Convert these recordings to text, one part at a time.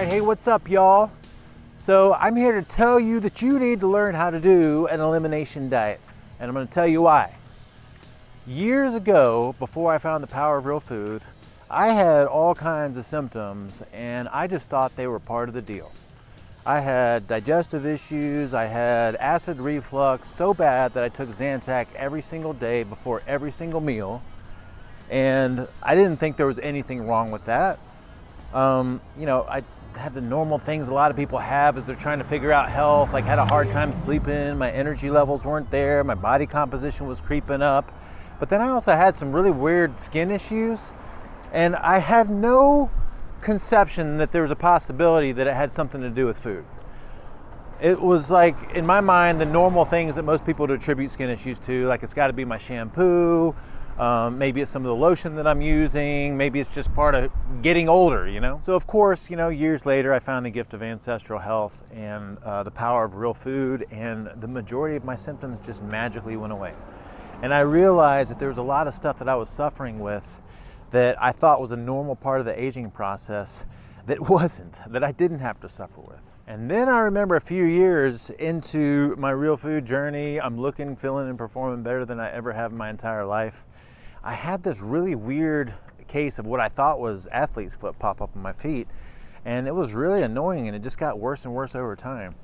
right, hey, what's up, y'all? So I'm here to tell you that you need to learn how to do an elimination diet, and I'm going to tell you why. Years ago, before I found the power of real food, I had all kinds of symptoms, and I just thought they were part of the deal. I had digestive issues, I had acid reflux so bad that I took Zantac every single day before every single meal, and I didn't think there was anything wrong with that. I had the normal things a lot of people have as they're trying to figure out health, like had a hard time sleeping, my energy levels weren't there, my body composition was creeping up. But then I also had some really weird skin issues, and I had no conception that there was a possibility that it had something to do with food. It was like, in my mind, the normal things that most people would attribute skin issues to, like it's got to be my shampoo, maybe it's some of the lotion that I'm using, maybe it's just part of getting older, So of course, years later, I found the gift of ancestral health and the power of real food, and the majority of my symptoms just magically went away. And I realized that there was a lot of stuff that I was suffering with that I thought was a normal part of the aging process that wasn't, that I didn't have to suffer with. And then I remember a few years into my real food journey, I'm looking, feeling, and performing better than I ever have in my entire life. I had this really weird case of what I thought was athlete's foot pop up on my feet, and it was really annoying, and it just got worse and worse over time.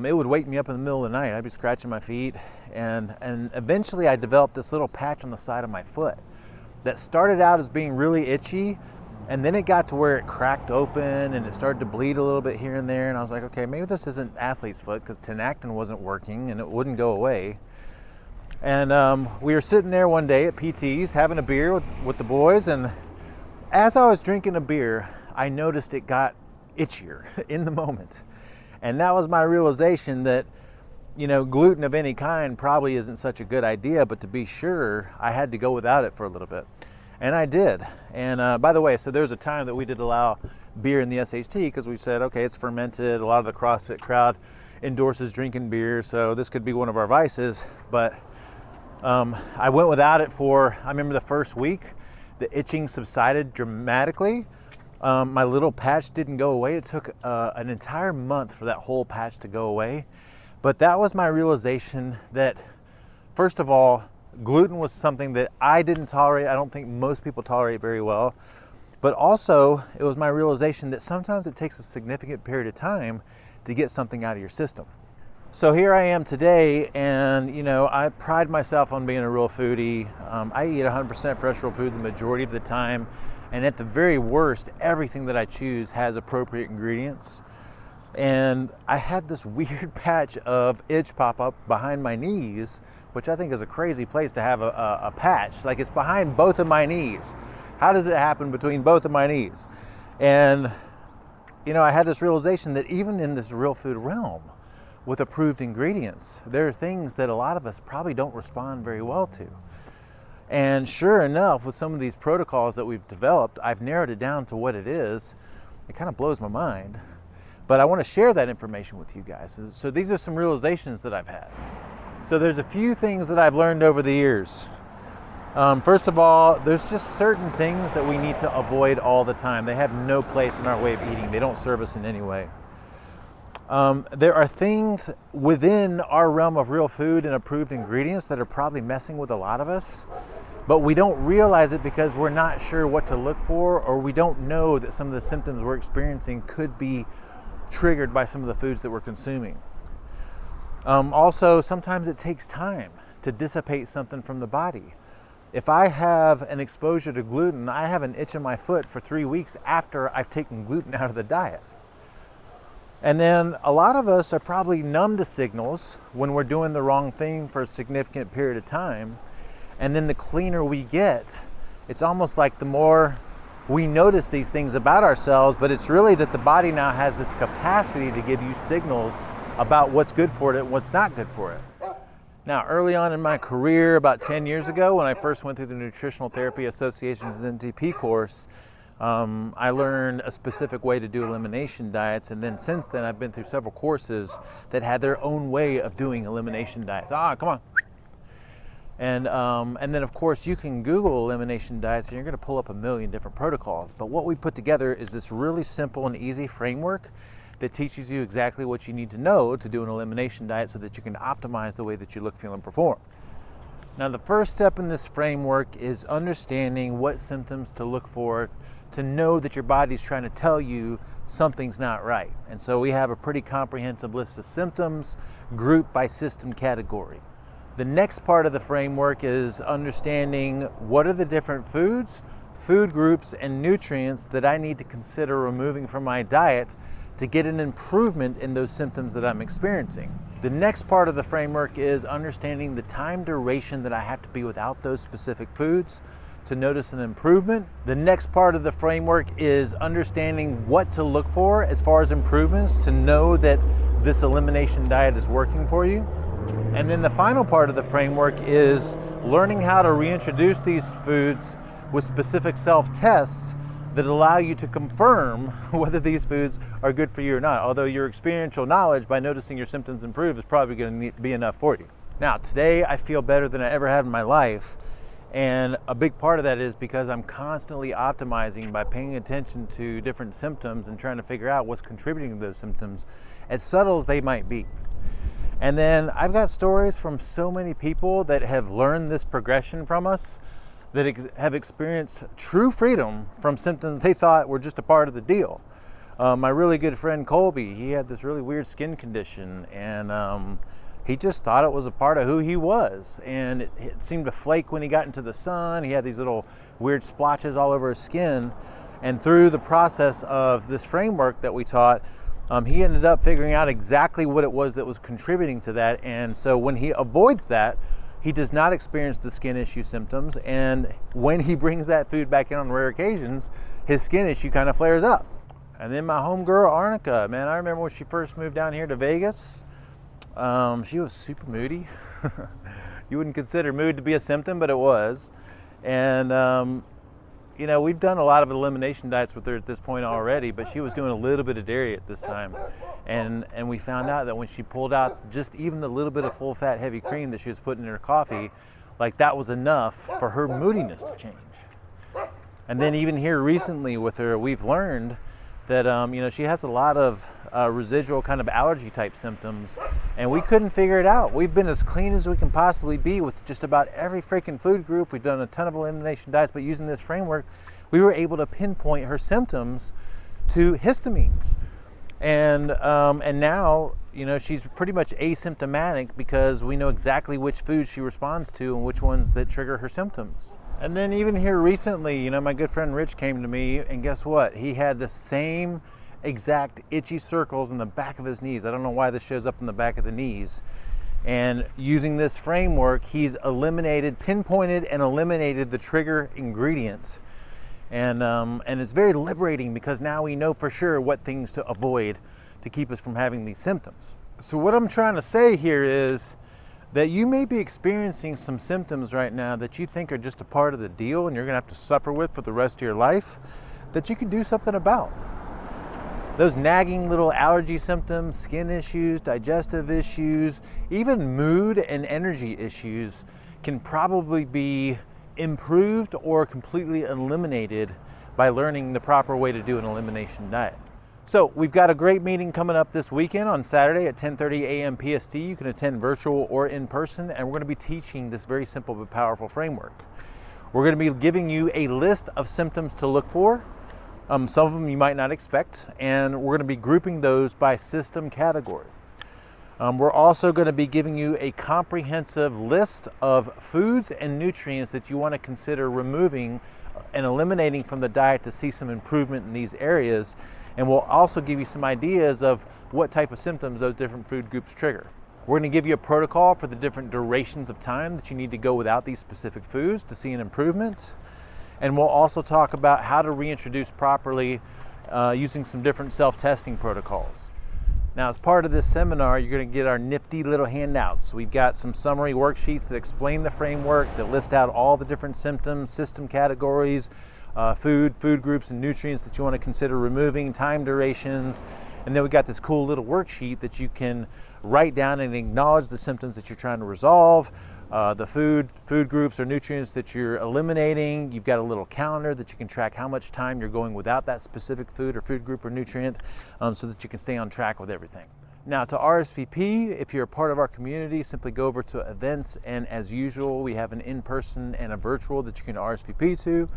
It would wake me up in the middle of the night. I'd be scratching my feet, and eventually I developed this little patch on the side of my foot that started out as being really itchy, and then it got to where it cracked open and it started to bleed a little bit here and there, and I was like, okay, maybe this isn't athlete's foot, because Tinactin wasn't working and it wouldn't go away. And we were sitting there one day at PT's having a beer with the boys, and as I was drinking a beer, I noticed it got itchier in the moment. And that was my realization that, gluten of any kind probably isn't such a good idea, but to be sure, I had to go without it for a little bit. And I did. And by the way, so there's a time that we did allow beer in the SHT because we said, okay, it's fermented. A lot of the CrossFit crowd endorses drinking beer, so this could be one of our vices. But I went without it I remember the first week, the itching subsided dramatically. My little patch didn't go away. It took an entire month for that whole patch to go away. But that was my realization that, first of all, gluten was something that I didn't tolerate. I don't think most people tolerate very well. But also, it was my realization that sometimes it takes a significant period of time to get something out of your system. So here I am today, and I pride myself on being a real foodie. I eat 100% fresh real food the majority of the time. And at the very worst, everything that I choose has appropriate ingredients. And I had this weird patch of itch pop up behind my knees, which I think is a crazy place to have a patch. Like, it's behind both of my knees. How does it happen between both of my knees? And, I had this realization that even in this real food realm, with approved ingredients, there are things that a lot of us probably don't respond very well to. And sure enough, with some of these protocols that we've developed, I've narrowed it down to what it is. It kind of blows my mind. But I want to share that information with you guys. So these are some realizations that I've had. So there's a few things that I've learned over the years. First of all, there's just certain things that we need to avoid all the time. They have no place in our way of eating. They don't serve us in any way. There are things within our realm of real food and approved ingredients that are probably messing with a lot of us, but we don't realize it because we're not sure what to look for, or we don't know that some of the symptoms we're experiencing could be triggered by some of the foods that we're consuming. Also, sometimes it takes time to dissipate something from the body. If I have an exposure to gluten, I have an itch in my foot for 3 weeks after I've taken gluten out of the diet. And then a lot of us are probably numb to signals when we're doing the wrong thing for a significant period of time. And then the cleaner we get, it's almost like the more we notice these things about ourselves, but it's really that the body now has this capacity to give you signals about what's good for it and what's not good for it. Now, early on in my career, about 10 years ago, when I first went through the Nutritional Therapy Association's NTP course, I learned a specific way to do elimination diets, and then since then I've been through several courses that had their own way of doing elimination diets. Come on. And then of course you can Google elimination diets and you're going to pull up a million different protocols. But what we put together is this really simple and easy framework that teaches you exactly what you need to know to do an elimination diet so that you can optimize the way that you look, feel, and perform. Now, the first step in this framework is understanding what symptoms to look for to know that your body's trying to tell you something's not right. And so we have a pretty comprehensive list of symptoms grouped by system category. The next part of the framework is understanding what are the different foods, food groups, and nutrients that I need to consider removing from my diet to get an improvement in those symptoms that I'm experiencing. The next part of the framework is understanding the time duration that I have to be without those specific foods to notice an improvement. The next part of the framework is understanding what to look for as far as improvements to know that this elimination diet is working for you. And then the final part of the framework is learning how to reintroduce these foods with specific self-tests that allow you to confirm whether these foods are good for you or not. Although your experiential knowledge by noticing your symptoms improve is probably going to be enough for you. Now, today I feel better than I ever have in my life. And a big part of that is because I'm constantly optimizing by paying attention to different symptoms and trying to figure out what's contributing to those symptoms, as subtle as they might be. And then I've got stories from so many people that have learned this progression from us, that have experienced true freedom from symptoms they thought were just a part of the deal. My really good friend Colby, he had this really weird skin condition, and he just thought it was a part of who he was. And it seemed to flake when he got into the sun. He had these little weird splotches all over his skin. And through the process of this framework that we taught, he ended up figuring out exactly what it was that was contributing to that. And so when he avoids that, he does not experience the skin issue symptoms, and when he brings that food back in on rare occasions, his skin issue kind of flares up. And then my homegirl Arnica, man, I remember when she first moved down here to Vegas, she was super moody. You wouldn't consider mood to be a symptom, but it was. And you know, we've done a lot of elimination diets with her at this point already, but she was doing a little bit of dairy at this time. And we found out that when she pulled out just even the little bit of full fat heavy cream that she was putting in her coffee, like that was enough for her moodiness to change. And then even here recently with her, we've learned that you know, she has a lot of residual kind of allergy type symptoms, and we couldn't figure it out. We've been as clean as we can possibly be with just about every freaking food group. We've done a ton of elimination diets, but using this framework, we were able to pinpoint her symptoms to histamines. And now, you know, she's pretty much asymptomatic because we know exactly which foods she responds to and which ones that trigger her symptoms. And then even here recently, you know, my good friend Rich came to me, and guess what? He had the same exact itchy circles in the back of his knees. I don't know why this shows up in the back of the knees. And using this framework, he's pinpointed and eliminated the trigger ingredients. And it's very liberating because now we know for sure what things to avoid to keep us from having these symptoms. So what I'm trying to say here is that you may be experiencing some symptoms right now that you think are just a part of the deal and you're gonna have to suffer with for the rest of your life, that you can do something about. Those nagging little allergy symptoms, skin issues, digestive issues, even mood and energy issues can probably be improved or completely eliminated by learning the proper way to do an elimination diet. So we've got a great meeting coming up this weekend on Saturday at 10:30 a.m. PST. You can attend virtual or in person, and we're going to be teaching this very simple but powerful framework. We're going to be giving you a list of symptoms to look for. Some of them you might not expect, and we're going to be grouping those by system category. We're also going to be giving you a comprehensive list of foods and nutrients that you want to consider removing and eliminating from the diet to see some improvement in these areas. And we'll also give you some ideas of what type of symptoms those different food groups trigger. We're going to give you a protocol for the different durations of time that you need to go without these specific foods to see an improvement. And we'll also talk about how to reintroduce properly using some different self-testing protocols. Now, as part of this seminar, you're going to get our nifty little handouts. We've got some summary worksheets that explain the framework, that list out all the different symptoms, system categories, food groups, and nutrients that you want to consider removing, time durations. And then we got this cool little worksheet that you can write down and acknowledge the symptoms that you're trying to resolve, the food groups or nutrients that you're eliminating. You've got a little calendar that you can track how much time you're going without that specific food or food group or nutrient, so that you can stay on track with everything. Now, to RSVP, if you're a part of our community, simply go over to events, and as usual, we have an in-person and a virtual that you can RSVP to.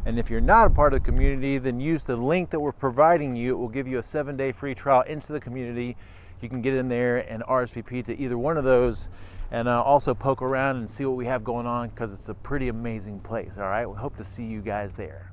And if you're not a part of the community, then use the link that we're providing you. It will give you a 7-day free trial into the community. You can get in there and RSVP to either one of those, and also poke around and see what we have going on, because it's a pretty amazing place. All right, we hope to see you guys there.